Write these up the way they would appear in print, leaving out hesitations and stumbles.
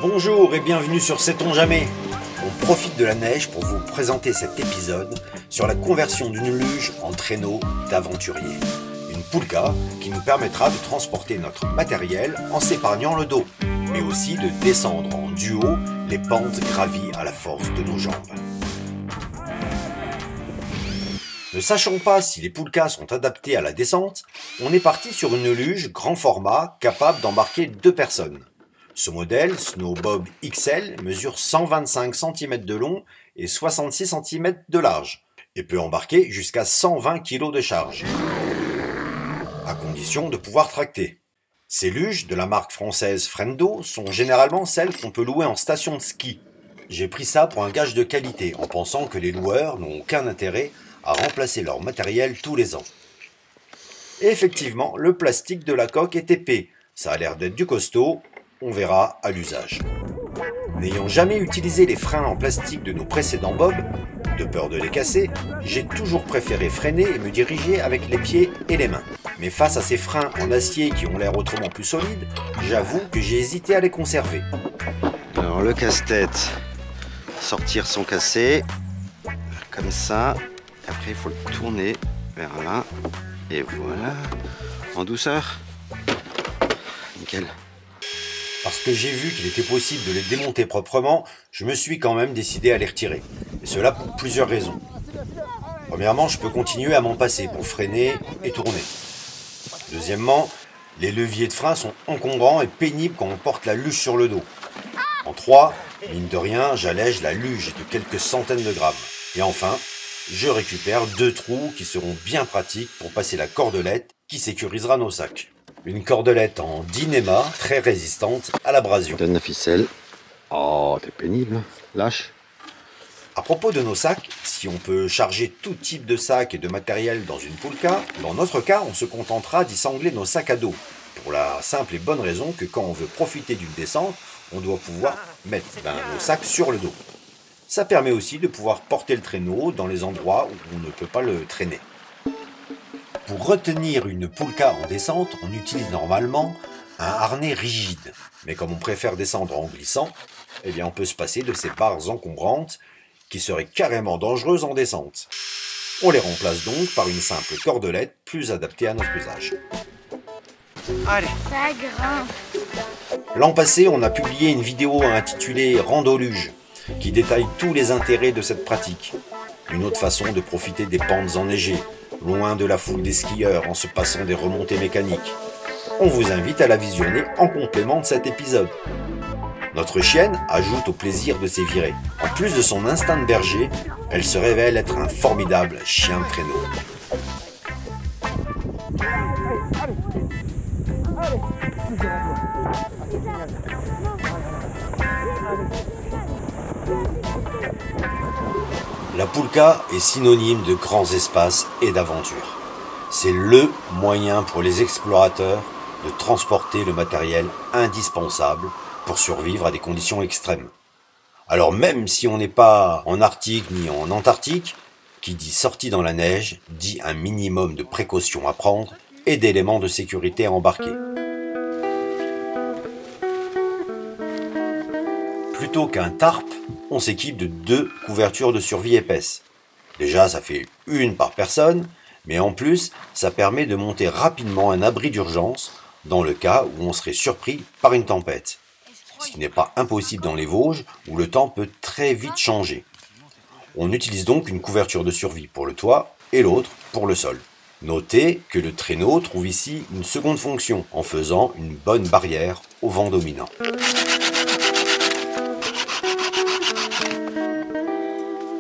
Bonjour et bienvenue sur Sait-on jamais. On profite de la neige pour vous présenter cet épisode sur la conversion d'une luge en traîneau d'aventurier. Une poulka qui nous permettra de transporter notre matériel en s'épargnant le dos, mais aussi de descendre en duo les pentes gravies à la force de nos jambes. Ne sachant pas si les poulkas sont adaptés à la descente, on est parti sur une luge grand format capable d'embarquer 2 personnes. Ce modèle, Snowbob XL, mesure 125 cm de long et 66 cm de large, et peut embarquer jusqu'à 120 kg de charge, à condition de pouvoir tracter. Ces luges de la marque française Frendo sont généralement celles qu'on peut louer en station de ski. J'ai pris ça pour un gage de qualité, en pensant que les loueurs n'ont aucun intérêt à remplacer leur matériel tous les ans. Et effectivement, le plastique de la coque est épais, ça a l'air d'être du costaud. On verra à l'usage. N'ayant jamais utilisé les freins en plastique de nos précédents bobs, de peur de les casser, j'ai toujours préféré freiner et me diriger avec les pieds et les mains. Mais face à ces freins en acier qui ont l'air autrement plus solides, j'avoue que j'ai hésité à les conserver. Alors le casse-tête, sortir son cassé, comme ça, après il faut le tourner vers là, et voilà, en douceur, nickel. Parce que j'ai vu qu'il était possible de les démonter proprement, je me suis quand même décidé à les retirer. Et cela pour plusieurs raisons. Premièrement, je peux continuer à m'en passer pour freiner et tourner. Deuxièmement, les leviers de frein sont encombrants et pénibles quand on porte la luge sur le dos. En 3, mine de rien, j'allège la luge de quelques centaines de grammes. Et enfin, je récupère 2 trous qui seront bien pratiques pour passer la cordelette qui sécurisera nos sacs. Une cordelette en Dynéma, très résistante à l'abrasion. Donne la ficelle. Oh, t'es pénible. Lâche. À propos de nos sacs, si on peut charger tout type de sacs et de matériel dans une poulka, dans notre cas, on se contentera d'y sangler nos sacs à dos. Pour la simple et bonne raison que quand on veut profiter d'une descente, on doit pouvoir mettre nos sacs sur le dos. Ça permet aussi de pouvoir porter le traîneau dans les endroits où on ne peut pas le traîner. Pour retenir une poulka en descente, on utilise normalement un harnais rigide. Mais comme on préfère descendre en glissant, eh bien on peut se passer de ces barres encombrantes qui seraient carrément dangereuses en descente. On les remplace donc par une simple cordelette plus adaptée à notre usage. Allez, ça grimpe. L'an passé, on a publié une vidéo intitulée Randoluge qui détaille tous les intérêts de cette pratique. Une autre façon de profiter des pentes enneigées, loin de la foule des skieurs en se passant des remontées mécaniques. On vous invite à la visionner en complément de cet épisode. Notre chienne ajoute au plaisir de s'évirer. En plus de son instinct de berger, elle se révèle être un formidable chien de traîneau. La poulka est synonyme de grands espaces et d'aventures. C'est le moyen pour les explorateurs de transporter le matériel indispensable pour survivre à des conditions extrêmes. Alors même si on n'est pas en Arctique ni en Antarctique, qui dit sortie dans la neige, dit un minimum de précautions à prendre et d'éléments de sécurité à embarquer. Plutôt qu'un tarp, on s'équipe de 2 couvertures de survie épaisses. Déjà, ça fait une par personne, mais en plus, ça permet de monter rapidement un abri d'urgence dans le cas où on serait surpris par une tempête. Ce qui n'est pas impossible dans les Vosges, où le temps peut très vite changer. On utilise donc une couverture de survie pour le toit et l'autre pour le sol. Notez que le traîneau trouve ici une seconde fonction, en faisant une bonne barrière au vent dominant.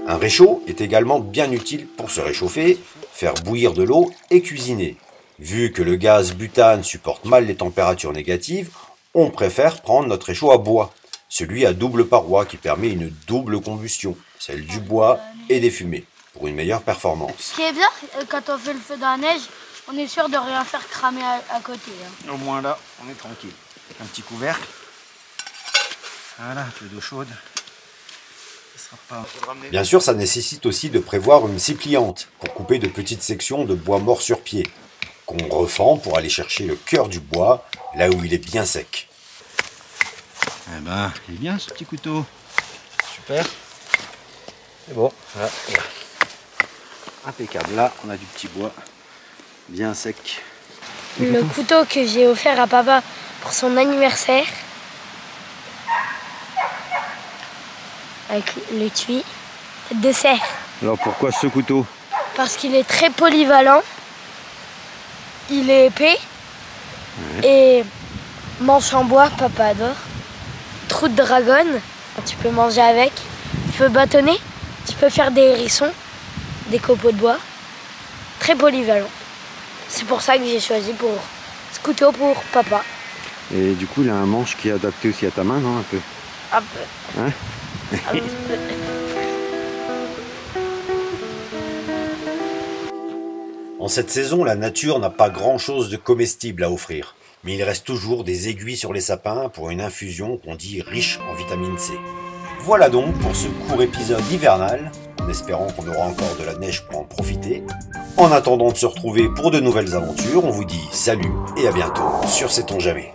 Un réchaud est également bien utile pour se réchauffer, faire bouillir de l'eau et cuisiner. Vu que le gaz butane supporte mal les températures négatives, on préfère prendre notre réchaud à bois, celui à double paroi qui permet une double combustion, celle du bois et des fumées, pour une meilleure performance. Ce qui est bien, quand on fait le feu dans la neige, on est sûr de rien faire cramer à côté. Au moins là, on est tranquille. Un petit couvercle. Voilà, un peu d'eau chaude. Bien sûr, ça nécessite aussi de prévoir une scie pliante pour couper de petites sections de bois mort sur pied, qu'on refend pour aller chercher le cœur du bois, là où il est bien sec. Eh ben, il est bien ce petit couteau. Super. C'est bon, voilà. Impeccable. Là, on a du petit bois bien sec. Le couteau que j'ai offert à papa pour son anniversaire. Avec l'étui de serre. Alors pourquoi ce couteau? Parce qu'il est très polyvalent. Il est épais. Et manche en bois, papa adore. Trou de dragon, tu peux manger avec. Tu peux bâtonner, tu peux faire des hérissons, des copeaux de bois. Très polyvalent. C'est pour ça que j'ai choisi pour ce couteau pour papa. Et du coup, il a un manche qui est adapté aussi à ta main, non? Un peu. Un peu. Hein? Un peu. En cette saison, la nature n'a pas grand-chose de comestible à offrir. Mais il reste toujours des aiguilles sur les sapins pour une infusion qu'on dit riche en vitamine C. Voilà donc pour ce court épisode hivernal, en espérant qu'on aura encore de la neige pour en profiter. En attendant de se retrouver pour de nouvelles aventures, on vous dit salut et à bientôt sur Sait-on jamais.